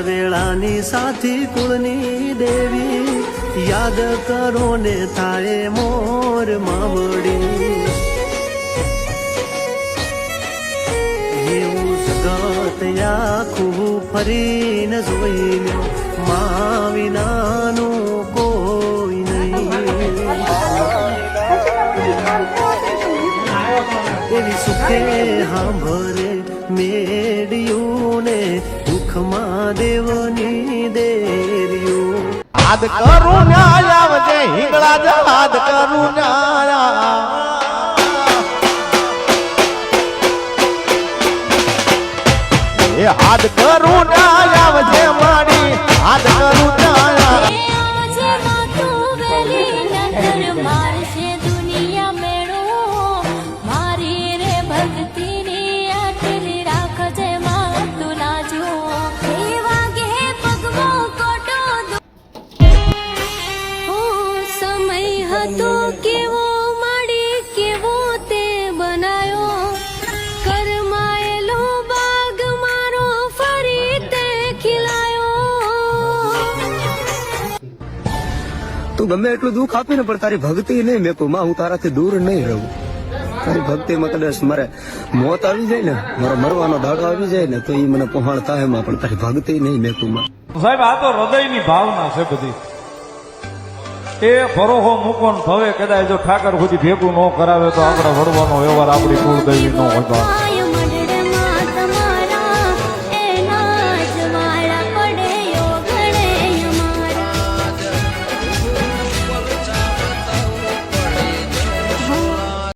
વેળાની સાથી કુળની દેવી યાદ કરો ને થાય મોર માવડી એવું જગત આખું ફરીને જોઈ લ્યો મા વિનાનું કોઈ નહીં એવી સુખે સાંભળે મેડિયું ને દુઃખમાં દેવની દેરિયું આદ કરું ન્યાય આવજે હિંગળા જલાદ કરું ન્યાય એ આદ કરું ન્યાય આવજે મારી આદ કરું ન્યાય તો કેવો માડી કેવો તે બનાયો કરમાયેલો બાગ મારો ફરી તે ખીલાયો તું ગમે એટલું દુઃખ આપીને પણ તારી ભક્તિ નહીં મેકું માં હું તારાથી દૂર નહીં રહું તારી ભક્તિમાં કદાચ મારે મોત આવી જાય ને મારો મરવાનો દાડો આવી જાય ને તો એ મને પહોંચ થાય માં પણ તારી ભક્તિ નહીં મેકું માં સાહેબ આ તો હૃદયની ભાવના છે બધી એ ભરોહો મૂકો ને ભવે કદાચ જો ઠાકર સુધી ભેગું ન કરાવે તો આપણે વડવાનો વ્યવહાર આપણી કુળદેવી ન હોય